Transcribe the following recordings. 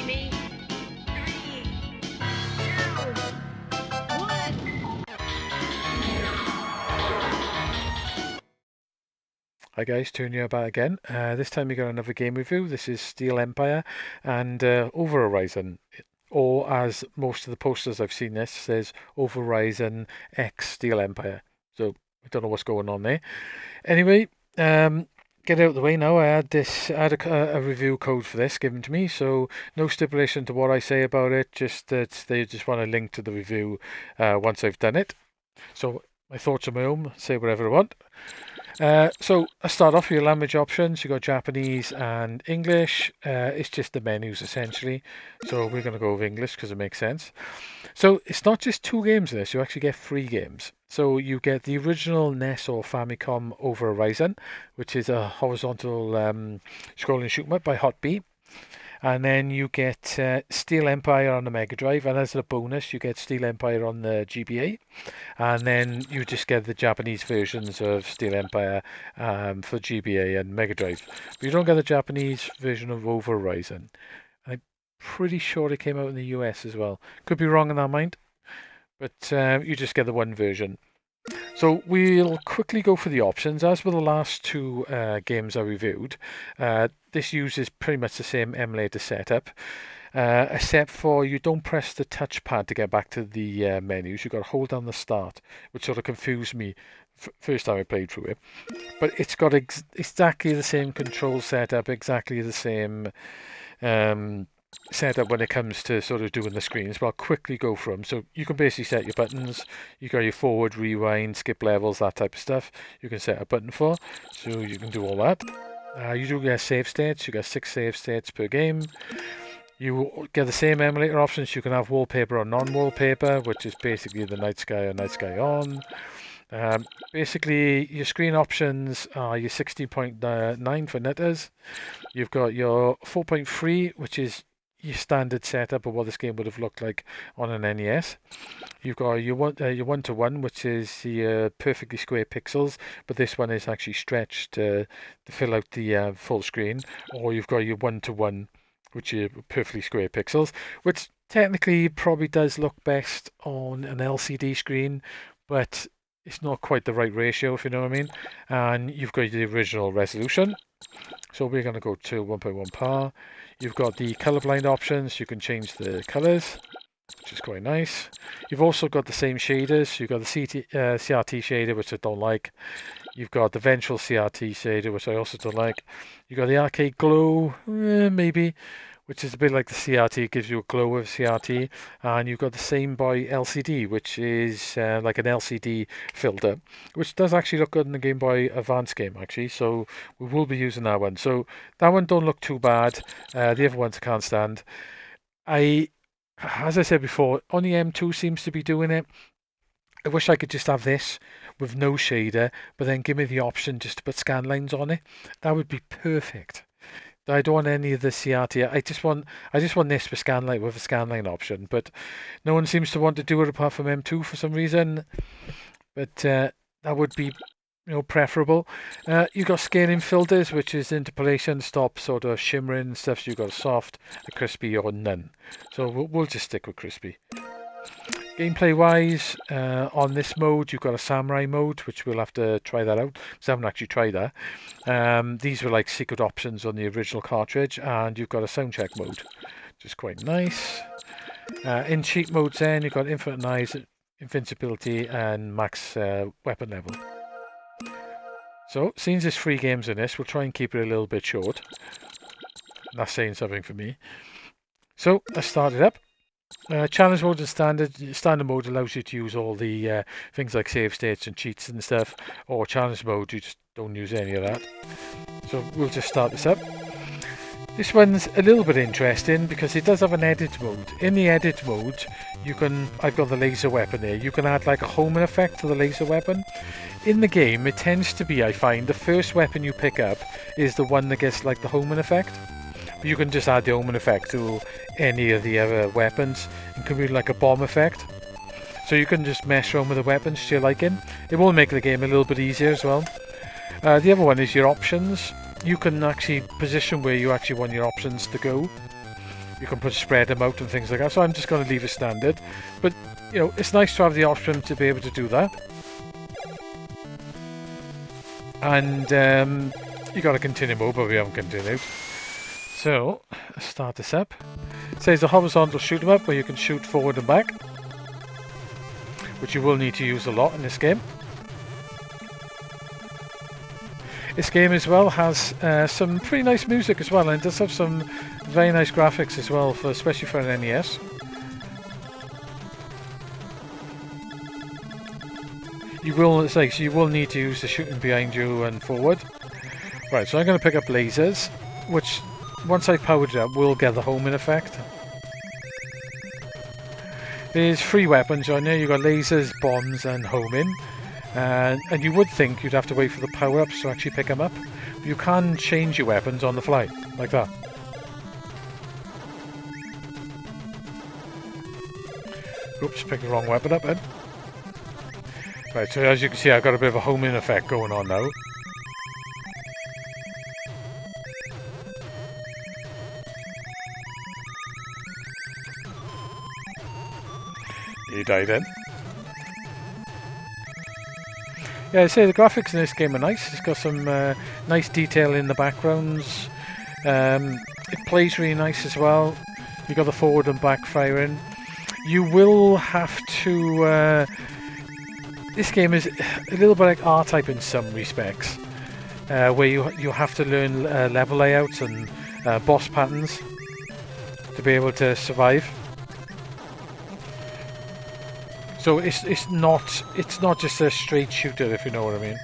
Me. 3, 2, 1. Hi guys, turning you about again. This time we got another game review. This is Steel Empire and Over Horizon, or as most of the posters I've seen this says Over Horizon X Steel Empire. So I don't know what's going on there. Anyway, get out of the way now. I had a review code for this given to me, so no stipulation to what I say about it. Just that they just want a link to the review once I've done it. So my thoughts are my own. Say whatever I want. So I start off with your language options. You got Japanese and English. It's just the menus essentially. So we're going to go with English because it makes sense. So it's not just 2 games in this. You actually get 3 games. So you get the original NES or Famicom Over Horizon, which is a horizontal scrolling shoot 'em up by Hot B. And then you get Steel Empire on the Mega Drive, and as a bonus, you get Steel Empire on the GBA. And then you just get the Japanese versions of Steel Empire for GBA and Mega Drive. But you don't get the Japanese version of Over Horizon. I'm pretty sure it came out in the US as well. Could be wrong in that mind, but you just get the one version. So we'll quickly go for the options. As with the last 2 games I reviewed, this uses pretty much the same emulator setup, except for you don't press the touchpad to get back to the menus. You've got to hold down the start, which sort of confused me first time I played through it. But it's got exactly the same control setup, exactly the same setup when it comes to sort of doing the screens, but I'll quickly go through them. So you can basically set your buttons. You got your forward, rewind, skip levels, that type of stuff. You can set a button for, so you can do all that. You do get save states. You get 6 save states per game. You get the same emulator options. You can have wallpaper or non-wallpaper, which is basically the night sky or night sky on. Basically, your screen options are your 16.9 for knitters. You've got your 4.3, which is your standard setup of what this game would have looked like on an NES. You've got your 1-to-1, which is the perfectly square pixels, but this one is actually stretched to fill out the full screen. Or you've got your 1-to-1, which are perfectly square pixels, which technically probably does look best on an LCD screen, but it's not quite the right ratio, if you know what I mean. And you've got the original resolution. So we're going to go to 1.1 par. You've got the colorblind options. You can change the colors, which is quite nice. You've also got the same shaders. You've got the CRT shader, which I don't like. You've got the ventral CRT shader, which I also don't like. You've got the arcade glow, maybe, which is a bit like the CRT. It gives you a glow of CRT. And you've got the same by LCD, which is like an LCD filter, which does actually look good in the Game Boy Advance game, actually. So we will be using that one. So that one don't look too bad. The other ones I can't stand. As I said before, only M2 seems to be doing it. I wish I could just have this with no shader, but then give me the option just to put scan lines on it. That would be perfect. I don't want any of the CRT. I just want this for scanline with a scanline option, but no one seems to want to do it apart from M2 for some reason. But that would be, preferable. You've got scaling filters, which is interpolation, stop sort of shimmering stuff. So you've got a soft, a crispy, or none. So we'll just stick with crispy. Gameplay wise, on this mode, you've got a samurai mode, which we'll have to try that out because I haven't actually tried that. These were like secret options on the original cartridge, and you've got a sound check mode, which is quite nice. In cheat modes, then you've got infinite knives, invincibility, and max weapon level. So, since there's 3 games in this, we'll try and keep it a little bit short. That's saying something for me. So, let's start it up. Challenge mode and standard mode allows you to use all the things like save states and cheats and stuff, or challenge mode you just don't use any of that. So we'll just start this up. This one's a little bit interesting because it does have an edit mode. In the edit mode, I've got the laser weapon there. You can add like a homing effect to the laser weapon. In the game, it tends to be, I find, the first weapon you pick up is the one that gets like the homing effect. You can just add the omen effect to any of the other weapons. It can be like a bomb effect. So you can just mess around with the weapons to your liking. It will make the game a little bit easier as well. The other one is your options. You can actually position where you actually want your options to go. you can spread them out and things like that. So I'm just going to leave it standard. But, you know, it's nice to have the option to be able to do that. And you got to continue mode, but we haven't continued. So, let's start this up. It says a horizontal shoot 'em up where you can shoot forward and back, which you will need to use a lot in this game. This game as well has some pretty nice music as well, and it does have some very nice graphics as well, especially for an NES. You will, it's like, so you will need to use the shooting behind you and forward. Right, so I'm going to pick up lasers, which once I powered it up will get the homing effect. There's 3 weapons on there. You've got lasers, bombs and homing. And you would think you'd have to wait for the power-ups to actually pick them up. But you can change your weapons on the fly, like that. Oops, picked the wrong weapon up then. Right, so as you can see, I've got a bit of a homing effect going on now. You died then. Yeah, I say the graphics in this game are nice. It's got some nice detail in the backgrounds. It plays really nice as well. You've got the forward and back firing. You will have to... this game is a little bit like R-Type in some respects, where you have to learn level layouts and boss patterns to be able to survive. So it's not just a straight shooter, if you know what I mean.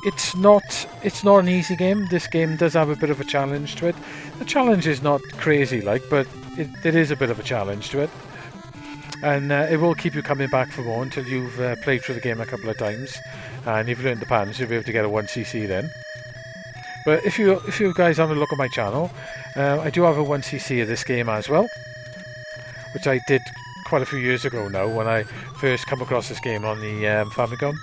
It's not an easy game. This game does have a bit of a challenge to it. The challenge is not crazy like, but it is a bit of a challenge to it. And it will keep you coming back for more until you've played through the game a couple of times and you've learned the patterns. You'll be able to get a 1cc then. But if you guys have a look at my channel, I do have a 1cc of this game as well, which I did quite a few years ago now when I first come across this game on the Famicom.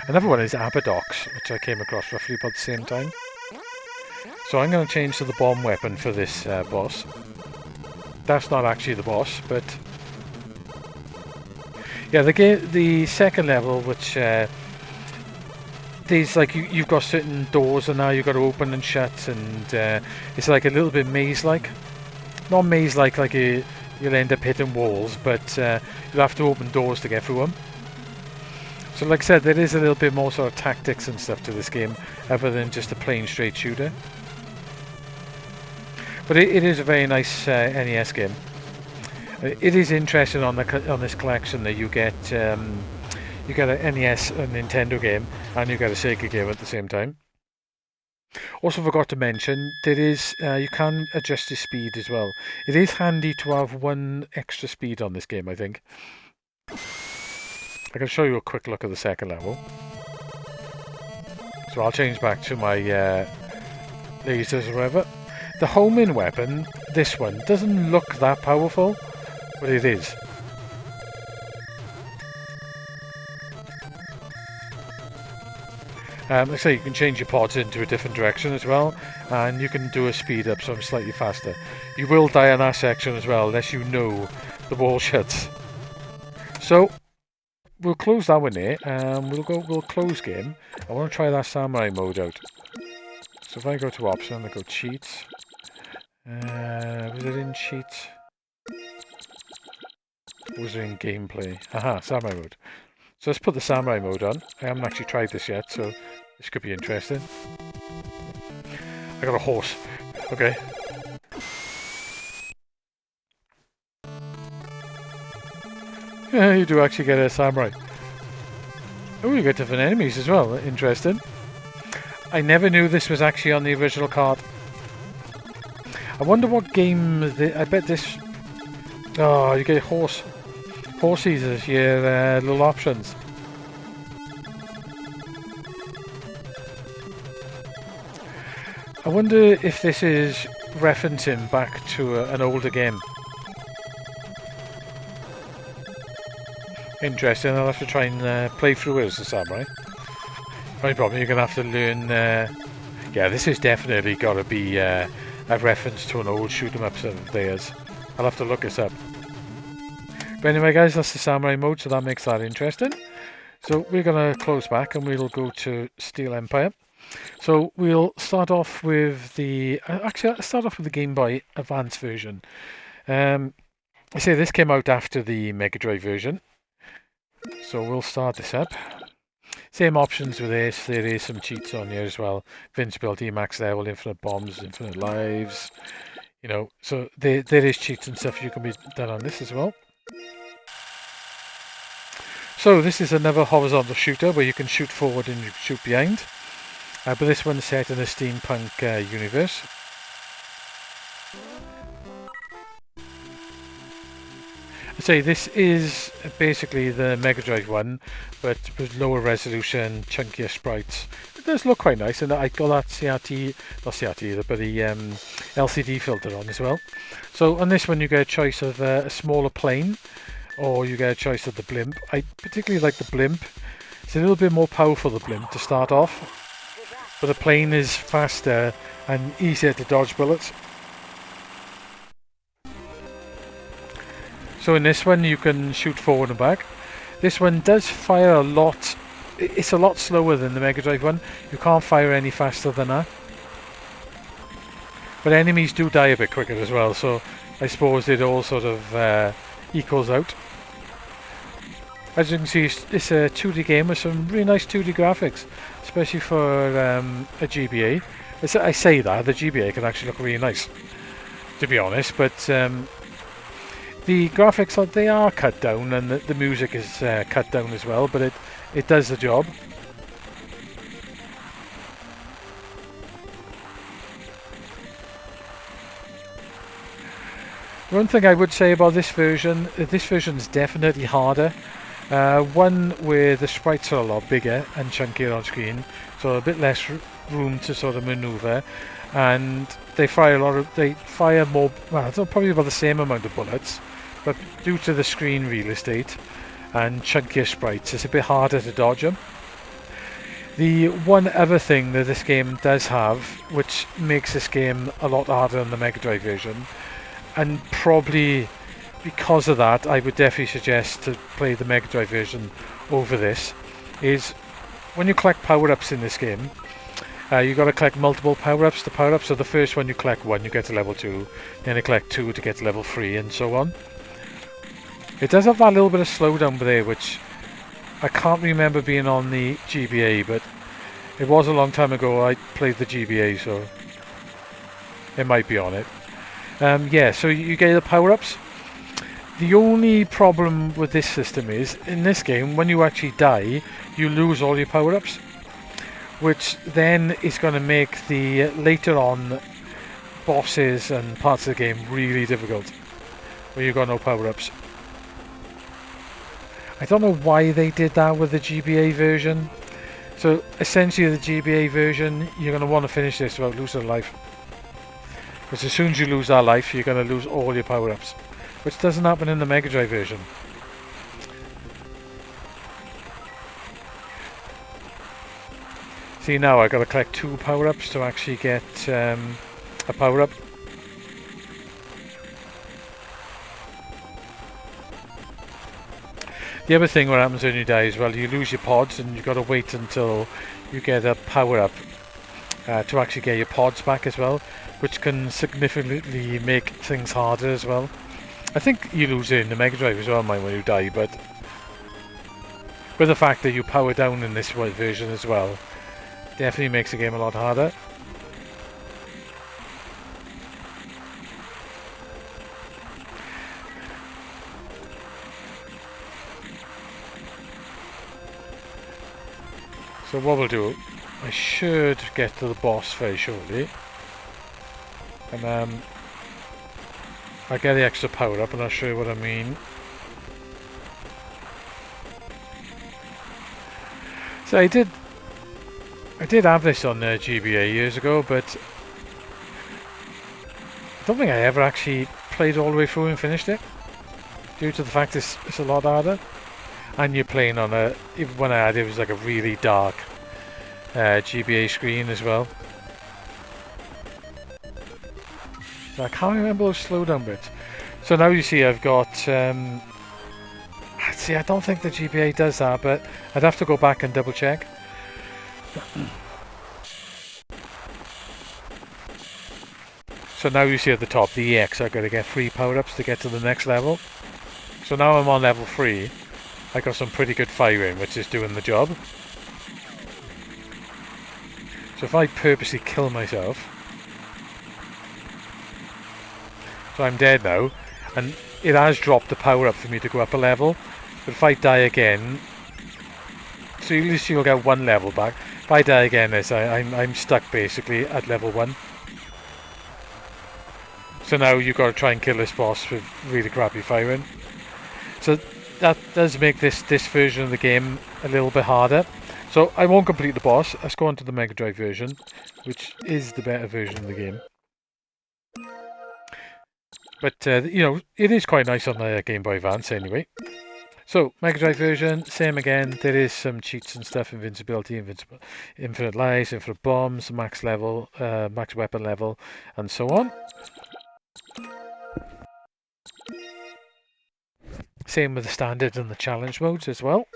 Another one is Abadox, which I came across roughly about the same time. So I'm going to change to the bomb weapon for this boss. That's not actually the boss, but yeah, the second level, which these like you've got certain doors and now you've got to open and shut, and it's like a little bit maze-like. Not maze-like like you'll end up hitting walls, but you'll have to open doors to get through them. So like I said, there is a little bit more sort of tactics and stuff to this game, other than just a plain straight shooter. But it is a very nice NES game. It is interesting on this collection that you get a NES, a Nintendo game, and you get a Sega game at the same time. Also forgot to mention, there is you can adjust your speed as well. It is handy to have one extra speed on this game, I think. I can show you a quick look at the second level. So I'll change back to my lasers or whatever. The homing weapon, this one, doesn't look that powerful, but it is. Like I say, you can change your pods into a different direction as well, and you can do a speed up so I'm slightly faster. You will die in that section as well, unless you know the wall shuts. So we'll close that one there, and we'll close game. I want to try that samurai mode out. So if I go to option, I go cheats. Was it in cheats? Or was it in gameplay? Aha, samurai mode. So let's put the samurai mode on. I haven't actually tried this yet, so this could be interesting. I got a horse. Okay. Yeah, you do actually get a samurai. Oh, you get different enemies as well. Interesting. I never knew this was actually on the original card. I wonder what game... I bet this... Oh, you get horses as your little options. I wonder if this is referencing back to an older game. Interesting, I'll have to try and play through it as a samurai. Only problem, you're going to have to learn... yeah, this has definitely got to be a reference to an old shoot 'em up of theirs. I'll have to look this up. But anyway, guys, that's the samurai mode, so that makes that interesting. So we're going to close back and we'll go to Steel Empire. So we'll start off with the... actually, let's start off with the Game Boy Advance version. I say this came out after the Mega Drive version. So we'll start this up. Same options with this. There is some cheats on here as well. Invincibility, max level, infinite bombs, infinite lives. You know, so there is cheats and stuff you can be done on this as well. So this is another horizontal shooter where you can shoot forward and shoot behind. But this one's set in a steampunk universe. I say this is basically the Mega Drive one, but with lower resolution, chunkier sprites. It does look quite nice, and I got that CRT, not CRT either, but the LCD filter on as well. So on this one you get a choice of a smaller plane, or you get a choice of the blimp. I particularly like the blimp. It's a little bit more powerful, the blimp, to start off, but the plane is faster and easier to dodge bullets. So in this one you can shoot forward and back. This one does fire a lot. It's a lot slower than the Mega Drive one. You can't fire any faster than that. But enemies do die a bit quicker as well, so I suppose it all sort of equals out. As you can see, it's a 2D game with some really nice 2D graphics, especially for a GBA. I say that, the GBA can actually look really nice, to be honest, but the graphics, they are cut down, and the music is cut down as well, but it does the job. One thing I would say about this version's definitely harder. One where the sprites are a lot bigger and chunkier on screen, so a bit less room to sort of maneuver, and they fire more, well, probably about the same amount of bullets, but due to the screen real estate and chunkier sprites, it's a bit harder to dodge them. The one other thing that this game does have, which makes this game a lot harder than the Mega Drive version, and probably because of that I would definitely suggest to play the Mega Drive version over this, is when you collect power-ups in this game, you've got to collect multiple power-ups. The power-ups, so the first one you collect 1, you get to level 2, then you collect 2 to get to level 3, and so on. It does have that little bit of slowdown there, which I can't remember being on the GBA, but it was a long time ago I played the GBA, so it might be on it. Yeah, so you get the power-ups. The only problem with this system is, in this game, when you actually die, you lose all your power-ups, which then is going to make the later on bosses and parts of the game really difficult, where you've got no power-ups. I don't know why they did that with the GBA version. So essentially the GBA version, you're going to want to finish this without losing a life. Because as soon as you lose that life, you're going to lose all your power-ups, which doesn't happen in the Mega Drive version. See, now I've got to collect 2 power-ups to actually get a power-up. The other thing what happens when you die as well, you lose your pods, and you've got to wait until you get a power-up to actually get your pods back as well, which can significantly make things harder as well. I think you lose it in the Mega Drive as well, mine, when you die, but with the fact that you power down in this version as well, definitely makes the game a lot harder. So what we'll do, I should get to the boss very shortly, and I'll get the extra power up and I'll show you what I mean. So I did have this on GBA years ago, but I don't think I ever actually played all the way through and finished it, due to the fact it's a lot harder. And you're playing on even when I had it, was like a really dark GBA screen as well. So I can't remember those slowdown bits. So now you see I've got... see, I don't think the GBA does that, but I'd have to go back and double check. So now you see at the top, the EX, I've got to get 3 power-ups to get to the next level. So now I'm on level 3. I got some pretty good firing, which is doing the job. So if I purposely kill myself... So I'm dead now, and it has dropped the power-up for me to go up a level. But if I die again... So at least you'll get 1 level back. If I die again, I'm stuck basically at level 1. So now you've got to try and kill this boss with really crappy firing. So that does make this version of the game a little bit harder. So I won't complete the boss. Let's go on to the MegaDrive version, which is the better version of the game. But, you know, it is quite nice on the Game Boy Advance anyway. So, MegaDrive version, same again. There is some cheats and stuff, invincibility, infinite lives, infinite bombs, max level, max weapon level, and so on. Same with the standard and the challenge modes as well.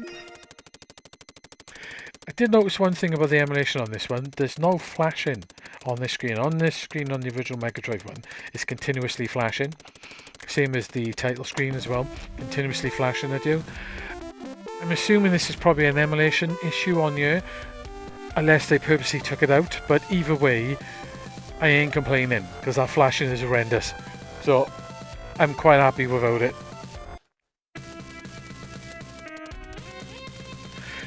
I did notice one thing about the emulation on this one. There's no flashing on this screen. On this screen on the original MegaDrive one, it's continuously flashing. Same as the title screen as well. Continuously flashing at you. I'm assuming this is probably an emulation issue on here, unless they purposely took it out. But either way, I ain't complaining, because that flashing is horrendous. So I'm quite happy without it.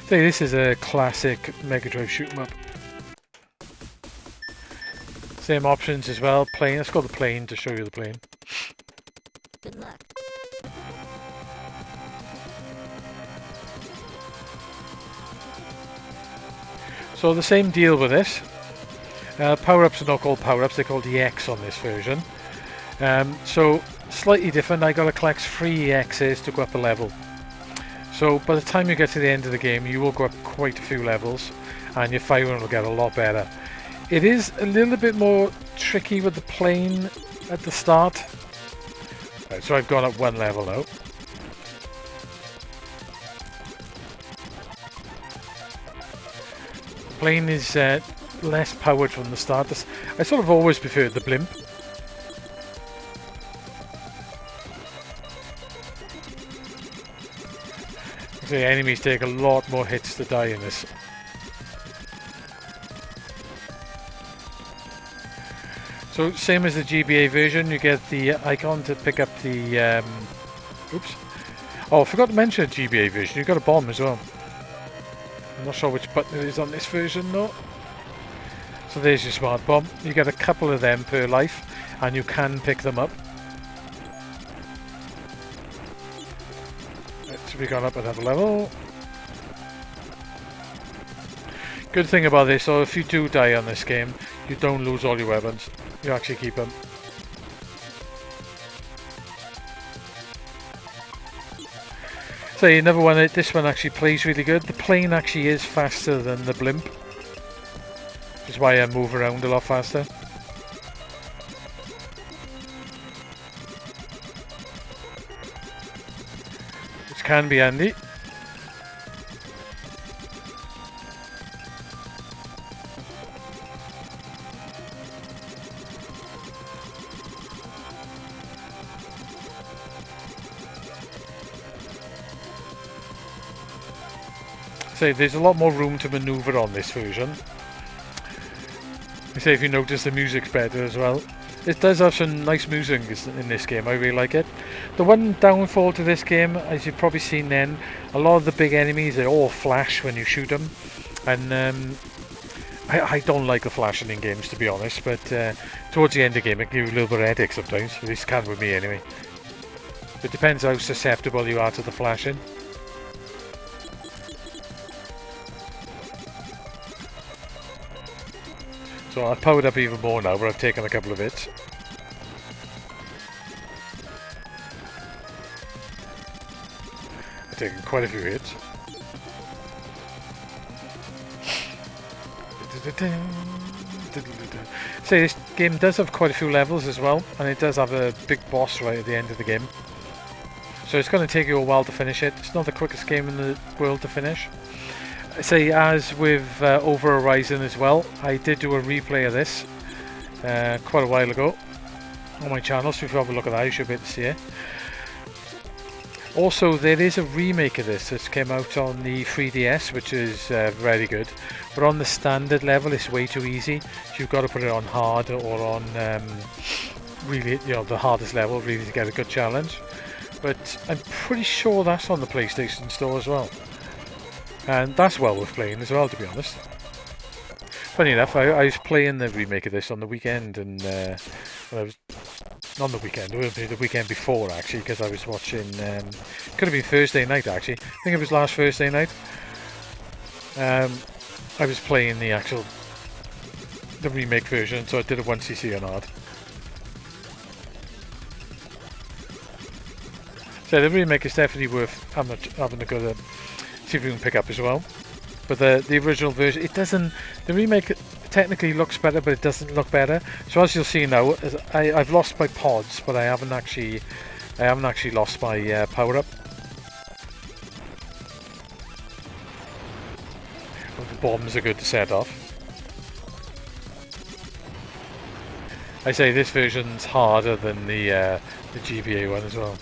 So this is a classic MegaDrive shoot 'em up. Same options as well. Plane. Let's go the plane to show you the plane. Good luck. So the same deal with this. Power-ups are not called power-ups, they're called EX on this version. So slightly different. I got to collect 3 EXs to go up a level. So by the time you get to the end of the game, you will go up quite a few levels, and your firing will get a lot better. It is a little bit more tricky with the plane at the start. Right, so I've gone up 1 level now. Plane is less powered from the start. I sort of always preferred the blimp. The enemies take a lot more hits to die in this. So same as the GBA version, you get the icon to pick up the... oops. Oh, I forgot to mention the GBA version, you've got a bomb as well. I'm not sure which button it is on this version though. So there's your smart bomb. You get a couple of them per life, and you can pick them up. So we've gone up another level. Good thing about this, so if you do die on this game, you don't lose all your weapons. You actually keep them. So another one, this one actually plays really good. The plane actually is faster than the blimp, which is why I move around a lot faster. Which can be handy. So there's a lot more room to maneuver on this version. I say if you notice the music's better as well. It does have some nice music in this game, I really like it. The one downfall to this game, as you've probably seen then, a lot of the big enemies, they all flash when you shoot them. And I don't like the flashing in games, to be honest, but towards the end of the game it can give you a little bit of headache sometimes, at least it can with me anyway. It depends how susceptible you are to the flashing. So I've powered up even more now, but I've taken a couple of hits. I've taken quite a few hits. So this game does have quite a few levels as well, and it does have a big boss right at the end of the game. So it's going to take you a while to finish it. It's not the quickest game in the world to finish. I say, as with Over Horizon as well, I did do a replay of this quite a while ago on my channel, so if you have a look at that, you should be able to see it. Also, there is a remake of this that came out on the 3DS, which is very good. But on the standard level, it's way too easy. So you've got to put it on hard or on really, the hardest level, really, to get a good challenge. But I'm pretty sure that's on the PlayStation Store as well. And that's well worth playing as well, to be honest. Funny enough, I was playing the remake of this on the weekend, and when I was on the weekend, it would be the weekend before actually, because I was watching. Could have been Thursday night actually. I think it was last Thursday night. I was playing the remake version, so I did a 1cc on hard. So the remake is definitely worth having a go to see if we can pick up as well. But the original version, it doesn't. The remake technically looks better, but it doesn't look better. So as you'll see now, I've lost my pods, but I haven't actually lost my power up. Well, the bombs are good to set off. I say this version's harder than the GBA one as well.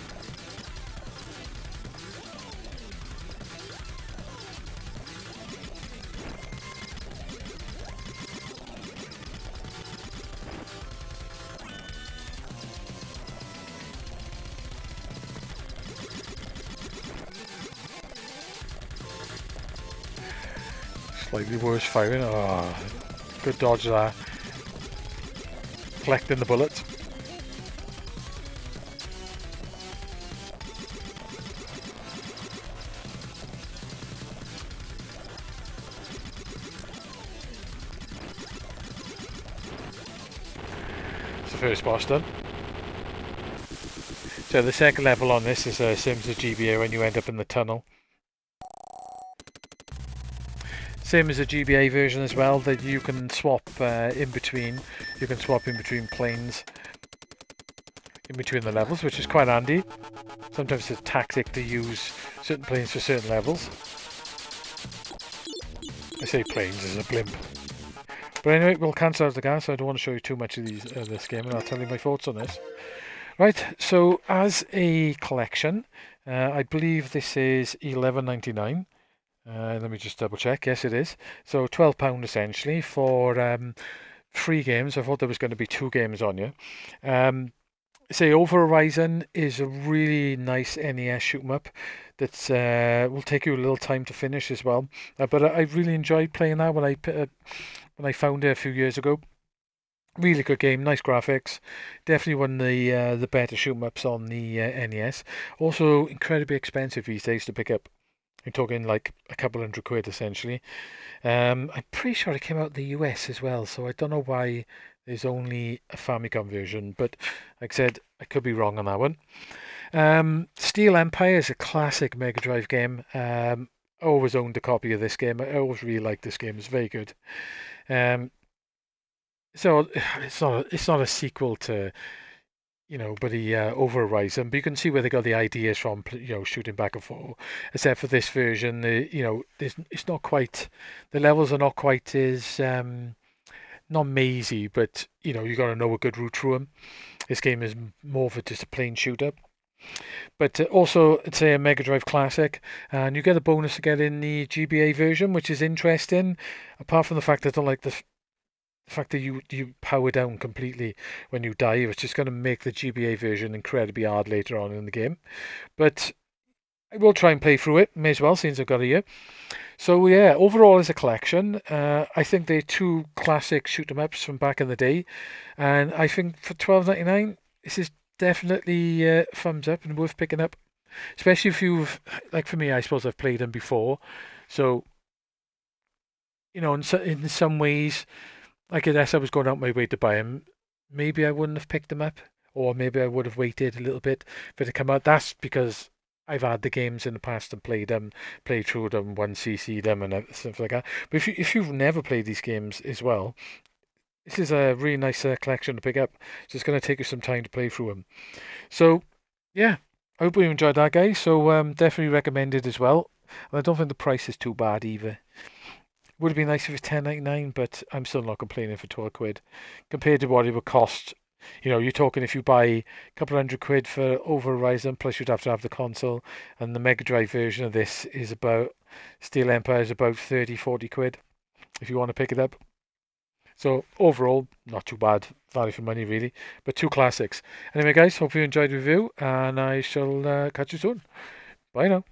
Slightly worse firing. Oh, good dodge there. Collecting the bullets. It's the first boss done. So the second level on this is same as the GBA when you end up in the tunnel. Same as the GBA version as well, that you can swap in between. You can swap in between planes, in between the levels, which is quite handy. Sometimes it's a tactic to use certain planes for certain levels. I say planes as a blimp. But anyway, we'll cancel out the gas. So I don't want to show you too much of this game, and I'll tell you my thoughts on this. Right, so as a collection, I believe this is $11.99. Let me just double check. Yes, it is. So £12 essentially for 3 games. I thought there was going to be 2 games on you. Say Over Horizon is a really nice NES shoot 'em up that will take you a little time to finish as well. But I really enjoyed playing that when I found it a few years ago. Really good game, nice graphics. Definitely one of the better shoot 'em ups on the NES. Also incredibly expensive these days to pick up. I'm talking like a couple £100 essentially. I'm pretty sure it came out in the US as well, so I don't know why there's only a Famicom version, but like I said, I could be wrong on that one. Seel Empire is a classic MegaDrive game. I always owned a copy of this game. I always really liked this game. It's very good. So it's not a sequel to but the Over Horizon, but you can see where they got the ideas from, shooting back and forth. Except for this version, it's not quite, the levels are not quite as, not mazy, but you got to know a good route through them. This game is more of just a plain shooter. But also, it's a Mega Drive classic, and you get a bonus to get in the GBA version, which is interesting. Apart from the fact that I don't like the fact that you power down completely when you die, it's just going to make the GBA version incredibly hard later on in the game. But I will try and play through it, may as well, since I've got it here. So yeah, overall as a collection, I think they're 2 classic shoot 'em ups from back in the day, and I think for $12.99, this is definitely thumbs up and worth picking up, especially if you've, like for me, I suppose I've played them before, so in some ways. I guess I was going out my way to buy them. Maybe I wouldn't have picked them up, or maybe I would have waited a little bit for it to come out. That's because I've had the games in the past and played them, played through them, 1cc them and stuff like that. But if you've never played these games as well, this is a really nice collection to pick up. So it's going to take you some time to play through them. So yeah, I hope you enjoyed that, guys. So definitely recommended as well. And I don't think the price is too bad either. Would have been nice if it's 10.99, but I'm still not complaining for 12 quid compared to what it would cost. You know, you're talking if you buy a couple of £100 for over Horizon, plus you'd have to have the console, and the Mega Drive version of this is about Steel Empire is about 30-40 quid if you want to pick it up. So overall, not too bad value for money really, but two classics. Anyway, guys, hope you enjoyed the review, and I shall catch you soon. Bye now.